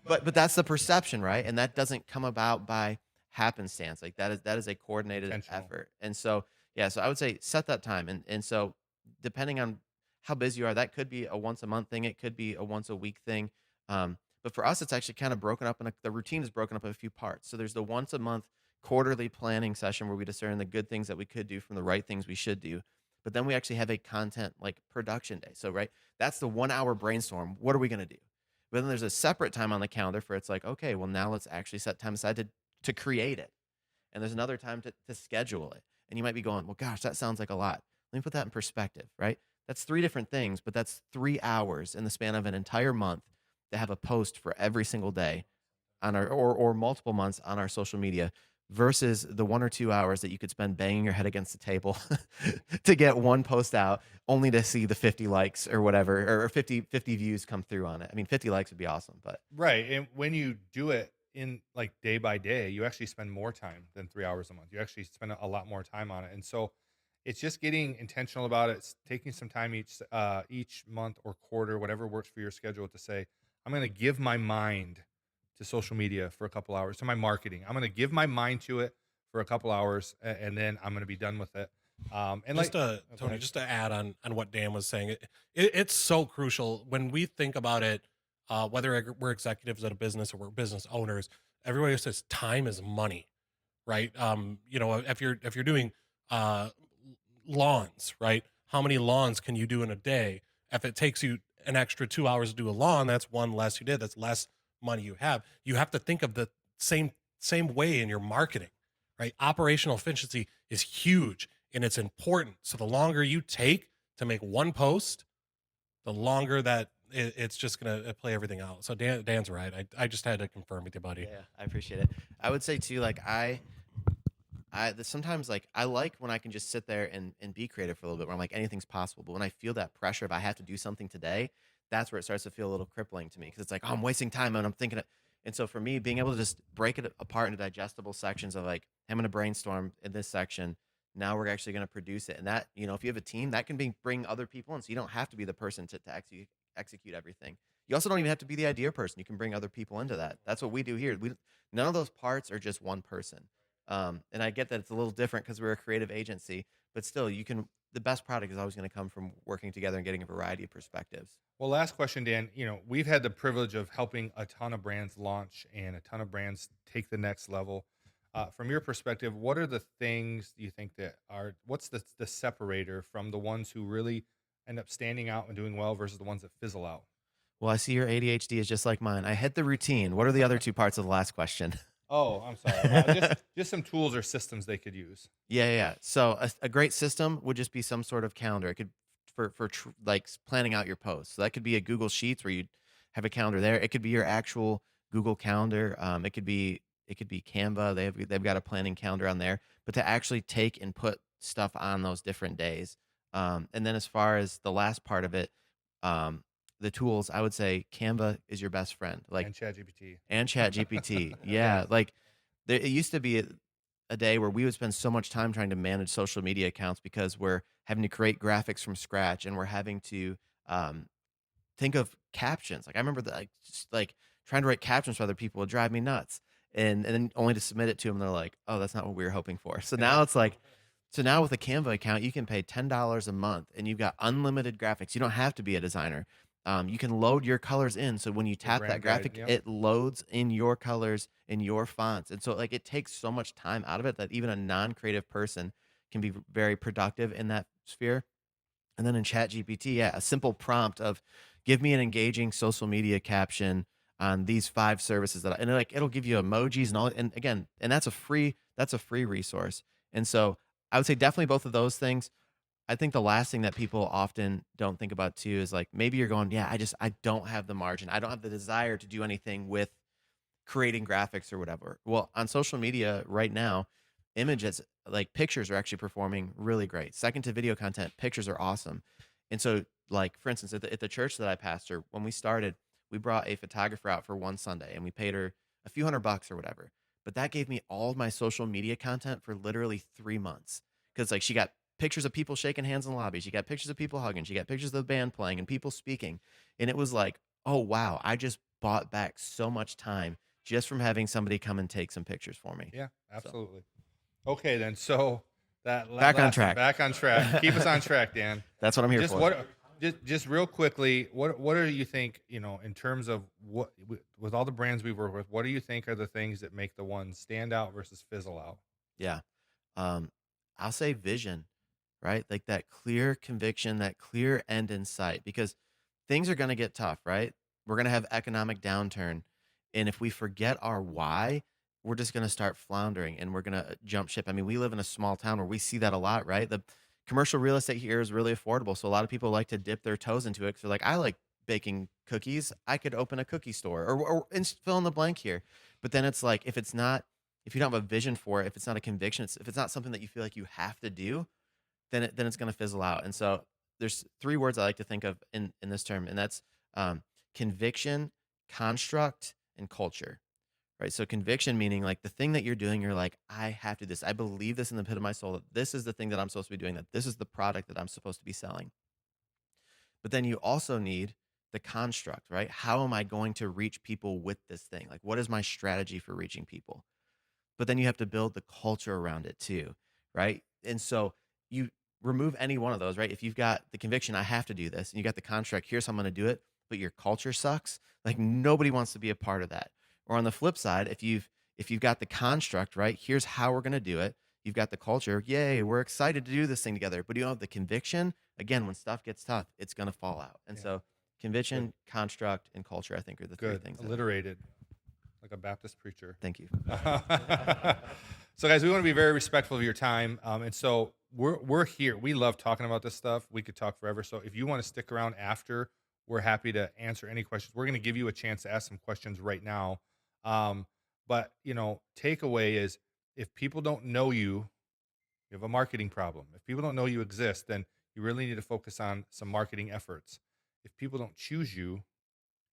But that's the perception, right? And that doesn't come about by happenstance. Like that is a coordinated effort. And so so I would say set that time. And so depending on how busy you are, that could be a once a month thing. It could be a once a week thing. But for us, it's actually kind of broken up, and the routine is broken up in a few parts. So there's the once a month quarterly planning session where we discern the good things that we could do from the right things we should do. But then we actually have a content like production day. So, right, that's the 1 hour brainstorm. What are we going to do? But then there's a separate time on the calendar for it's like, okay, well, now let's actually set time aside to create it. And there's another time to schedule it. And you might be going, well, gosh, that sounds like a lot. Let me put that in perspective, right? That's 3 different things, but that's 3 hours in the span of an entire month to have a post for every single day on our or multiple months on our social media versus the 1 or 2 hours that you could spend banging your head against the table to get one post out only to see the 50 likes or whatever or 50 views come through on it. I mean, 50 likes would be awesome, but Right. And when you do it in like day by day, you actually spend more time than 3 hours a month. You actually spend a lot more time on it. And so it's just getting intentional about it. It's taking some time each month or quarter, whatever works for your schedule, to say, I'm going to give my mind to social media for a couple hours, to my marketing. I'm going to give my mind to it for a couple hours, and then I'm going to be done with it. And Just like to Tony, just to add on what Dan was saying, it's so crucial when we think about it. Whether we're executives at a business or we're business owners, everybody says time is money, right? If you're doing lawns, right? How many lawns can you do in a day? If it takes you an extra 2 hours to do a lawn, that's one less you did. That's less money you have. You have to think of the same way in your marketing, right? Operational efficiency is huge and it's important. So the longer you take to make one post, the longer that it's just gonna play everything out. So Dan's right. I just had to confirm with you, buddy. yeah, I appreciate it. I would say too, like sometimes like I like when I can just sit there and be creative for a little bit where I'm like anything's possible. But when I feel that pressure, if I have to do something today, that's where it starts to feel a little crippling to me because it's like, oh, I'm wasting time and I'm thinking it. And so for me, being able to just break it apart into digestible sections of like, I'm going to brainstorm in this section. Now we're actually going to produce it. And that, if you have a team, that can bring other people in. So you don't have to be the person to execute everything. You also don't even have to be the idea person. You can bring other people into that. That's what we do here. None of those parts are just one person. And I get that it's a little different because we're a creative agency, but still the best product is always going to come from working together and getting a variety of perspectives. Well, last question, Dan. We've had the privilege of helping a ton of brands launch and a ton of brands take the next level. From your perspective, what are the things you think what's the separator from the ones who really end up standing out and doing well versus the ones that fizzle out? Well, I see your ADHD is just like mine. I hit the routine. What are the other 2 parts of the last question? Oh, I'm sorry. Just some tools or systems they could use. Yeah. So a great system would just be some sort of calendar. It could like planning out your posts. So that could be a Google Sheets where you have a calendar there. It could be your actual Google Calendar. It could be Canva. They've got a planning calendar on there. But to actually take and put stuff on those different days. And then as far as the last part of it, the tools, I would say Canva is your best friend. Like and ChatGPT. Yeah, like it used to be a day where we would spend so much time trying to manage social media accounts because we're having to create graphics from scratch and we're having to think of captions. Like I remember that, like trying to write captions for other people would drive me nuts, and then only to submit it to them, they're like, "Oh, that's not what we were hoping for." So now it's like. So now with a Canva account, you can pay $10 a month and you've got unlimited graphics. You don't have to be a designer. You can load your colors in. So when you tap that graphic, it loads in your colors in your fonts. And so like it takes so much time out of it that even a non-creative person can be very productive in that sphere. And then in ChatGPT, a simple prompt of, give me an engaging social media caption on these 5 services and like it'll give you emojis and all. And again, and that's a free resource. And so I would say definitely both of those things. I think the last thing that people often don't think about too is like maybe you're going, yeah, I don't have the margin. I don't have the desire to do anything with creating graphics or whatever. Well, on social media right now, images like pictures are actually performing really great. Second to video content, pictures are awesome. And so, like for instance, at the church that I pastor, when we started, we brought a photographer out for one Sunday, and we paid her a few $100 or whatever. But that gave me all of my social media content for literally 3 months because like she got pictures of people shaking hands in the lobby, she got pictures of people hugging, she got pictures of the band playing and people speaking, and it was like, oh wow, I just bought back so much time just from having somebody come and take some pictures for me. Yeah, absolutely. Okay, then. So Back on track. Back on track. Keep us on track, Dan. That's what I'm here Just for. just real quickly, what do you think? In terms of what with all the brands we work with, what do you think are the things that make the ones stand out versus fizzle out? Yeah. I'll say vision, right? Like that clear conviction, that clear end in sight, because things are going to get tough, right? We're going to have economic downturn. And if we forget our why, we're just going to start floundering and we're going to jump ship. I mean, we live in a small town where we see that a lot, right? The commercial real estate here is really affordable. So a lot of people like to dip their toes into it because they're like, I like baking cookies. I could open a cookie store or fill in the blank here. But then it's like, if you don't have a vision for it, if it's not a conviction, if it's not something that you feel like you have to do, then it's going to fizzle out. And so there's 3 words I like to think of in this term, and that's conviction, construct, and culture. Right. So conviction meaning like the thing that you're doing, you're like, I have to do this. I believe this in the pit of my soul that this is the thing that I'm supposed to be doing, that this is the product that I'm supposed to be selling. But then you also need the construct, right? How am I going to reach people with this thing? Like, what is my strategy for reaching people? But then you have to build the culture around it too, right? And so you remove any one of those, right? If you've got the conviction, I have to do this, and you got the construct, here's how I'm going to do it, but your culture sucks, like nobody wants to be a part of that. Or on the flip side, if you've got the construct, right, here's how we're going to do it. You've got the culture, yay, we're excited to do this thing together. But you don't have the conviction. Again, when stuff gets tough, it's going to fall out. And so conviction, construct, and culture, I think, are the 3 things. Alliterated, like a Baptist preacher. Thank you. So, guys, we want to be very respectful of your time. And so we're here. We love talking about this stuff. We could talk forever. So if you want to stick around after, we're happy to answer any questions. We're going to give you a chance to ask some questions right now. But, takeaway is if people don't know you have a marketing problem. If people don't know you exist, then you really need to focus on some marketing efforts. If people don't choose you,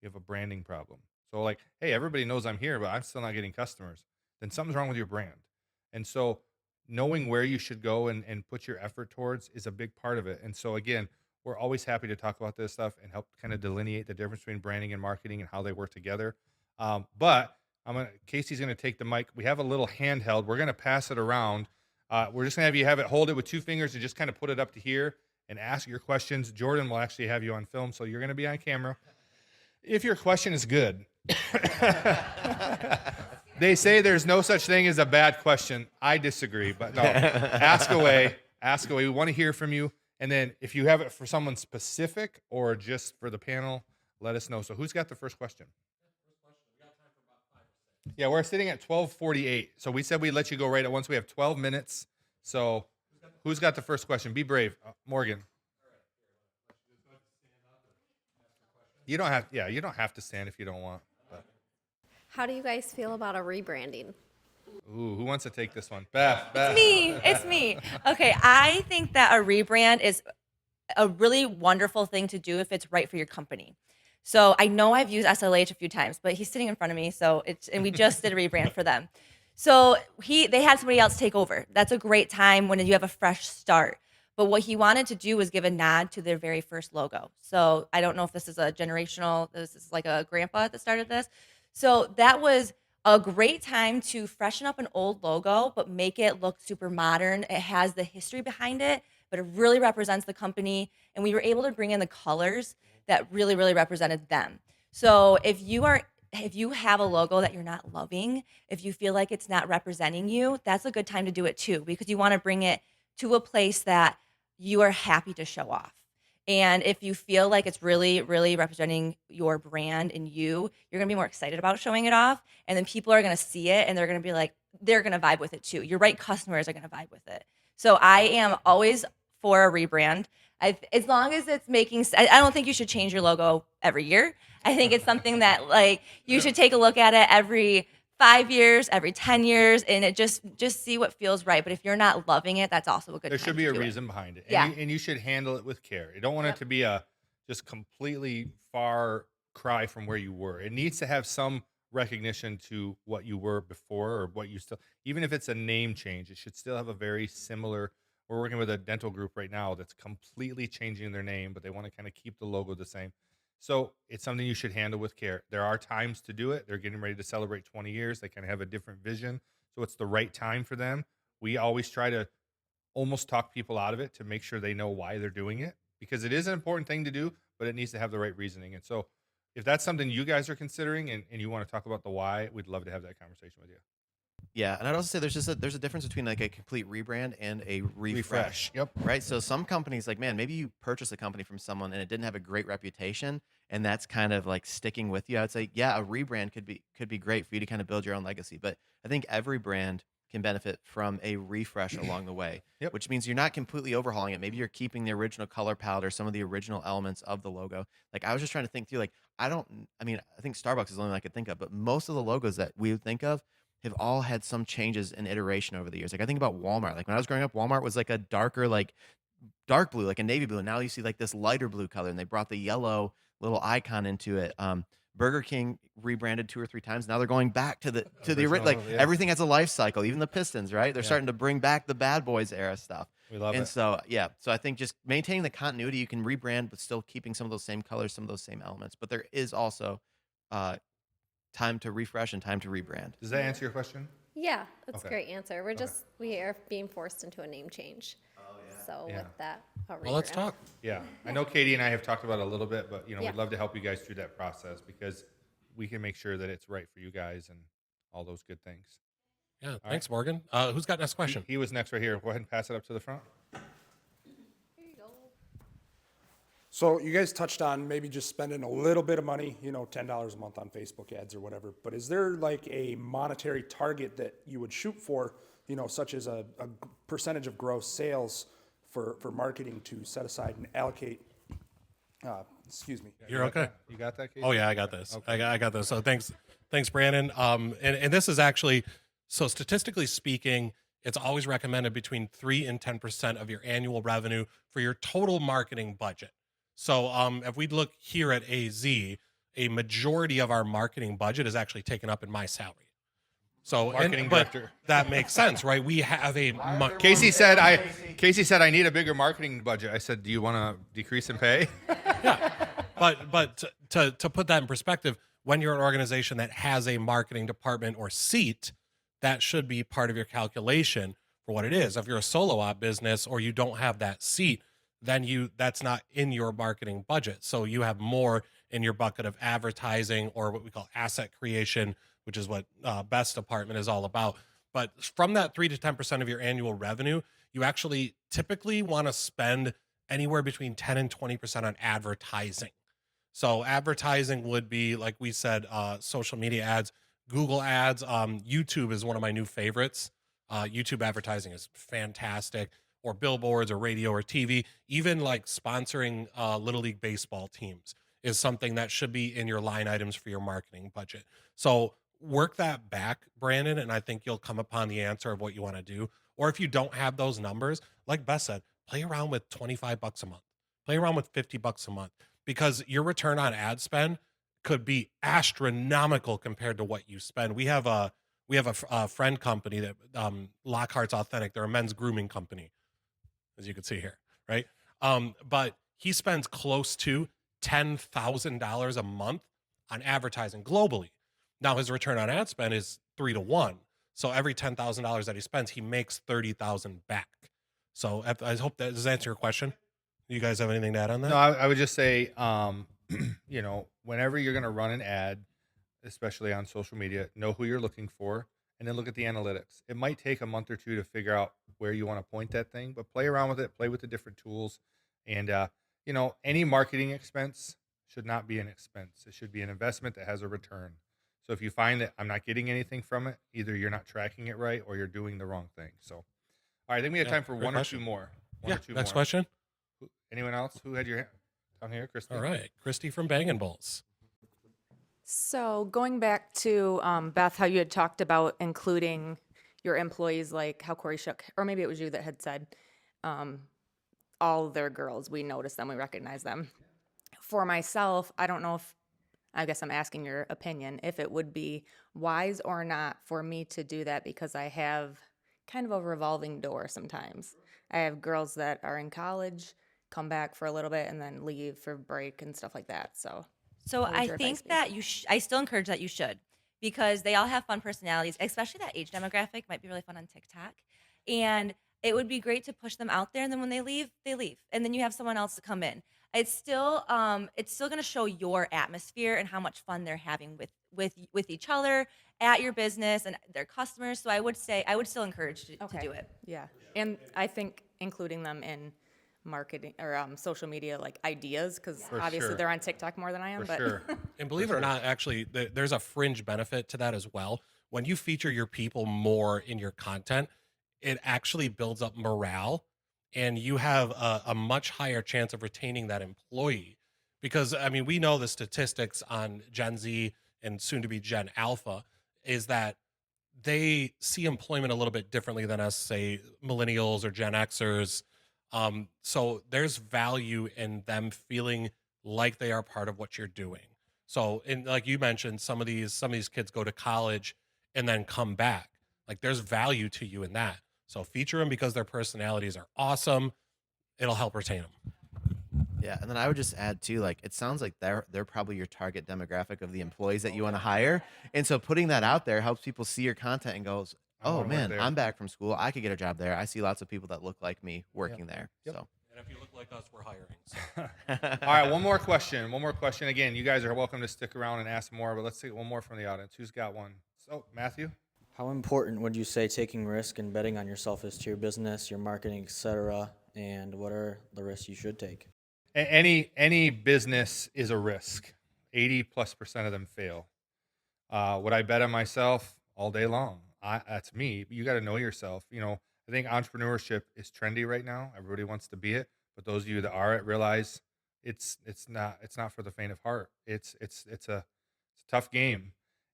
you have a branding problem. So like, hey, everybody knows I'm here, but I'm still not getting customers. Then something's wrong with your brand. And so knowing where you should go and put your effort towards is a big part of it. And so again, we're always happy to talk about this stuff and help kind of delineate the difference between branding and marketing and how they work together. But Casey's gonna take the mic. We have a little handheld. We're gonna pass it around. We're just gonna have you hold it with 2 fingers and just kind of put it up to here and ask your questions. Jordan will actually have you on film, so you're gonna be on camera. If your question is good. They say there's no such thing as a bad question. I disagree, but no. Ask away. Ask away. We want to hear from you. And then if you have it for someone specific or just for the panel, let us know. So who's got the first question? Yeah, we're sitting at 12:48. So we said we'd let you go right at once. We have 12 minutes. So who's got the first question? Be brave. Morgan. You don't have to stand if you don't want. But. How do you guys feel about a rebranding? Ooh, who wants to take this one? Beth. It's me. Okay, I think that a rebrand is a really wonderful thing to do if it's right for your company. So I know I've used SLH a few times, but he's sitting in front of me, and we just did a rebrand for them. So they had somebody else take over. That's a great time when you have a fresh start. But what he wanted to do was give a nod to their very first logo. So I don't know if this is this is like a grandpa that started this. So that was a great time to freshen up an old logo, but make it look super modern. It has the history behind it, but it really represents the company. And we were able to bring in the colors that really, really represented them. So if you have a logo that you're not loving, if you feel like it's not representing you, that's a good time to do it too, because you want to bring it to a place that you are happy to show off. And if you feel like it's really, really representing your brand and you're going to be more excited about showing it off. And then people are going to see it and they're going to be like, they're going to vibe with it too. Your right customers are going to vibe with it. So I am always for a rebrand. As long as it's making, I don't think you should change your logo every year. I think it's something that like you should take a look at it every 5 years, every 10 years, and it just see what feels right. But if you're not loving it, that's also a good There time should be to a do it. reason behind it. Yeah. And you should handle it with care. You don't want Yep. it to be a just completely far cry from where you were. It needs to have some recognition to what you were before or what you still, even if it's a name change, it should still have a very similar. We're working with a dental group right now that's completely changing their name, but they want to kind of keep the logo the same. So it's something you should handle with care. There are times to do it. They're getting ready to celebrate 20 years. They kind of have a different vision. So it's the right time for them. We always try to almost talk people out of it to make sure they know why they're doing it, because it is an important thing to do, but it needs to have the right reasoning. And so if that's something you guys are considering and you want to talk about the why, we'd love to have that conversation with you. Yeah, and I'd also say there's a difference between like a complete rebrand and a refresh. Yep. Right. So some companies, like, man, maybe you purchased a company from someone and it didn't have a great reputation, and that's kind of like sticking with you. I would say, yeah, a rebrand could be great for you to kind of build your own legacy. But I think every brand can benefit from a refresh along the way, Yep. which means you're not completely overhauling it. Maybe you're keeping the original color palette or some of the original elements of the logo. Like, I was just trying to think through, like, I mean, I think Starbucks is the only one I could think of, but most of the logos that we would think of have all had some changes in iteration over the years. Like, I think about Walmart. Like, when I was growing up, Walmart was like a darker, like dark blue, like a navy blue. And now you see like this lighter blue color, and they brought the yellow little icon into it. Burger King rebranded 2 or 3 times. Now they're going back to the Original, like yeah. everything has a life cycle. Even the Pistons, right? They're Yeah. starting to bring back the Bad Boys era stuff. We love And it. so, yeah. So I think just maintaining the continuity, you can rebrand, but still keeping some of those same colors, some of those same elements. But there is also time to refresh and time to rebrand. Does that answer your question? Yeah, that's Okay. a great answer. We are being forced into a name change. Oh, yeah. So Yeah. with that, Well, let's rebrand. talk. Yeah. I know Katie and I have talked about it a little bit, but Yeah. we'd love to help you guys through that process because we can make sure that it's right for you guys and all those good things. Yeah, thanks, Morgan. Who's got next question? He was next right here. Go ahead and pass it up to the front. So you guys touched on maybe just spending a little bit of money, $10 a month on Facebook ads or whatever. But is there like a monetary target that you would shoot for, such as a percentage of gross sales for marketing to set aside and allocate? Excuse me. You're okay. You got that, Katie? Oh yeah, I got this. I got this. So thanks, Brandon. And this is actually, so statistically speaking, it's always recommended between 3 and 10% of your annual revenue for your total marketing budget. So if we look here at AZEE, a majority of our marketing budget is actually taken up in my salary. So Marketing but director. that makes sense, right? We have a Casey said I need a bigger marketing budget. I said, do you want to decrease in pay? But to put that in perspective, when you're an organization that has a marketing department or seat, that should be part of your calculation for what it is. If you're a solo op business or you don't have that seat, then that's not in your marketing budget. So you have more in your bucket of advertising or what we call asset creation, which is what Best Department is all about. But from that 3 to 10% of your annual revenue, you actually typically want to spend anywhere between 10 and 20% on advertising. So advertising would be, like we said, social media ads, Google ads. YouTube is one of my new favorites. YouTube advertising is fantastic, or billboards or radio or TV. Even like sponsoring Little League baseball teams is something that should be in your line items for your marketing budget. So work that back, Brandon, and I think you'll come upon the answer of what you want to do. Or if you don't have those numbers, like Beth said, play around with $25 a month, play around with $50 a month, because your return on ad spend could be astronomical compared to what you spend. We have a friend company that Lockhart's Authentic. They're a men's grooming company, as you can see here, right? But he spends close to $10,000 a month on advertising globally. Now his return on ad spend is 3 to 1. So every $10,000 that he spends, he makes $30,000 back. So I hope that does that answer your question. You guys have anything to add on that? No, I would just say, whenever you're going to run an ad, especially on social media, know who you're looking for, and then look at the analytics. It might take a month or two to figure out where you want to point that thing, but play around with it, play with the different tools, and any marketing expense should not be an expense. It should be an investment that has a return. So if you find that I'm not getting anything from it, either you're not tracking it right or you're doing the wrong thing. So, all right, I think we have Yeah, time for great one question. or two more. One Yeah. or two Next more. question. Anyone else? Who had your hand down here, Christy? All right, Christy from Bang & Bulls. So going back to Beth, how you had talked about including your employees, like how Corey shook, or maybe it was you that had said, all their girls, we notice them, we recognize them. For myself, I don't know if, I guess I'm asking your opinion, if it would be wise or not for me to do that, because I have kind of a revolving door sometimes. I have girls that are in college, come back for a little bit, and then leave for break and stuff like that. So what would I your advice think be? that I still encourage that you should, because they all have fun personalities, especially that age demographic might be really fun on TikTok. And it would be great to push them out there. And then when they leave. And then you have someone else to come in. It's still going to show your atmosphere and how much fun they're having with each other at your business and their customers. So I would still encourage to do it. Yeah. And I think including them in marketing or social media, like ideas, because For obviously sure. they're on TikTok more than I am. For but sure. And believe it or not, actually, there's a fringe benefit to that as well. When you feature your people more in your content, it actually builds up morale, and you have a much higher chance of retaining that employee. Because, I mean, we know the statistics on Gen Z and soon to be Gen Alpha is that they see employment a little bit differently than us, say, millennials or Gen Xers. So there's value in them feeling like they are part of what you're doing. So, and like you mentioned, some of these kids go to college and then come back. Like there's value to you in that. So feature them because their personalities are awesome. It'll help retain them. Yeah, and then I would just add too, like it sounds like they're probably your target demographic of the employees that you want to hire, and so putting that out there helps people see your content and goes, I "Oh wanna work man, there." I'm back from school. I could get a job there. I see lots of people that look like me working there." Yep. So And if you look like us, we're hiring. So. All right, one more question. One more question. Again, you guys are welcome to stick around and ask more, but let's take one more from the audience. Who's got one? So, Matthew? How important would you say taking risk and betting on yourself is to your business, your marketing, etc., and what are the risks you should take? Any business is a risk. 80+% of them fail. Would I bet on myself all day long? That's me. You got to know yourself. I think entrepreneurship is trendy right now. Everybody wants to be it, but those of you that are it realize it's not for the faint of heart. It's a tough game.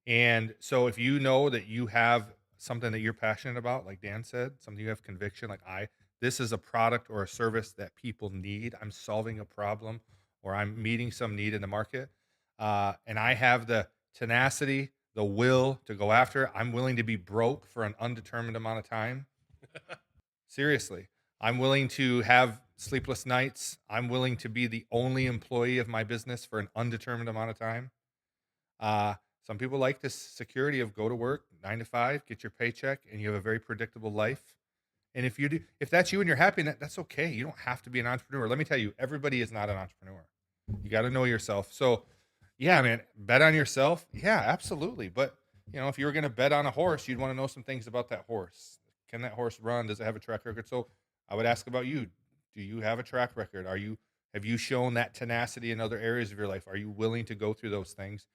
And so if you know that you have something that you're passionate about, like Dan said, something you have conviction, like this is a product or a service that people need. I'm solving a problem or I'm meeting some need in the market. And I have the tenacity, the will to go after it. I'm willing to be broke for an undetermined amount of time. Seriously. I'm willing to have sleepless nights. I'm willing to be the only employee of my business for an undetermined amount of time. Some people like this security of go to work 9 to 5, get your paycheck, and you have a very predictable life. And if that's you and you're happy in that, that's okay. You don't have to be an entrepreneur. Let me tell you, everybody is not an entrepreneur. You got to know yourself. So, yeah, man, bet on yourself. Yeah, absolutely. But, if you were going to bet on a horse, you'd want to know some things about that horse. Can that horse run? Does it have a track record? So I would ask about you. Do you have a track record? Have you shown that tenacity in other areas of your life? Are you willing to go through those things?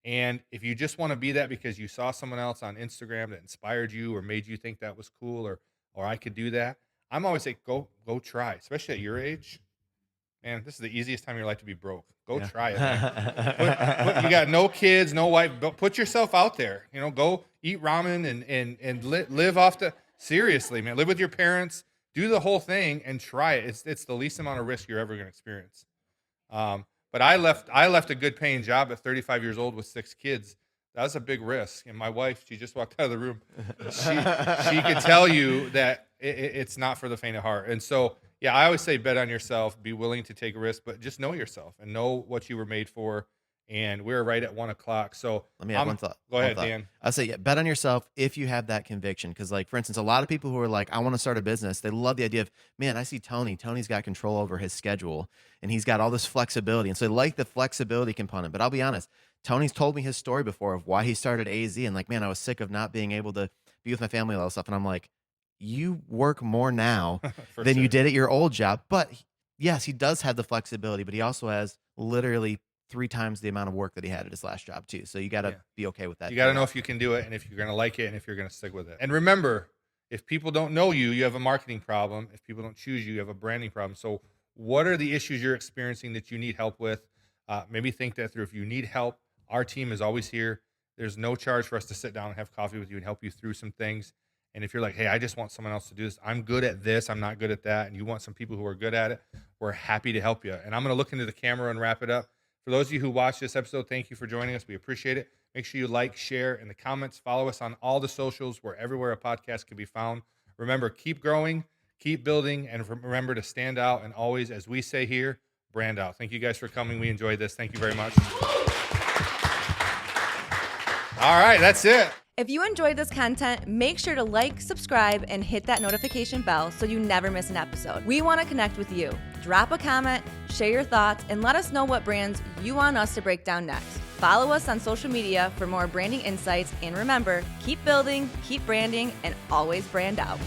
And if you just want to be that because you saw someone else on Instagram that inspired you or made you think that was cool or I could do that, I'm always say go try, especially at your age. Man, this is the easiest time of your life to be broke. Go try it. Man. You got no kids, no wife, but put yourself out there. Go eat ramen and live off the seriously, man. Live with your parents, do the whole thing and try it. It's the least amount of risk you're ever going to experience. But I left a good paying job at 35 years old with 6 kids. That was a big risk. And my wife, she just walked out of the room. She could tell you that it's not for the faint of heart. And so, yeah, I always say bet on yourself, be willing to take a risk, but just know yourself and know what you were made for. And we're right at 1:00. So let me have one thought. Go ahead, Dan. I'll say, bet on yourself if you have that conviction. Because, like, for instance, a lot of people who are like, I want to start a business, they love the idea of, man, I see Tony. Tony's got control over his schedule, and he's got all this flexibility. And so they like the flexibility component. But I'll be honest, Tony's told me his story before of why he started AZEE. And, like, man, I was sick of not being able to be with my family and all that stuff. And I'm like, you work more now than you did at your old job. But yes, he does have the flexibility, but he also has literally 3 times the amount of work that he had at his last job too. So you got to Yeah. be okay with that. You got to too. know if you can do it and if you're going to like it and if you're going to stick with it. And remember, if people don't know you, you have a marketing problem. If people don't choose you, you have a branding problem. So what are the issues you're experiencing that you need help with? Maybe think that through. If you need help, our team is always here. There's no charge for us to sit down and have coffee with you and help you through some things. And if you're like, hey, I just want someone else to do this. I'm good at this. I'm not good at that. And you want some people who are good at it. We're happy to help you. And I'm going to look into the camera and wrap it up. For those of you who watched this episode, thank you for joining us. We appreciate it. Make sure you like, share in the comments. Follow us on all the socials. We're everywhere a podcast can be found. Remember, keep growing, keep building, and remember to stand out. And always, as we say here, brand out. Thank you guys for coming. We enjoyed this. Thank you very much. All right, that's it. If you enjoyed this content, make sure to like, subscribe, and hit that notification bell so you never miss an episode. We want to connect with you. Drop a comment, share your thoughts, and let us know what brands you want us to break down next. Follow us on social media for more branding insights, and remember, keep building, keep branding, and always brand out.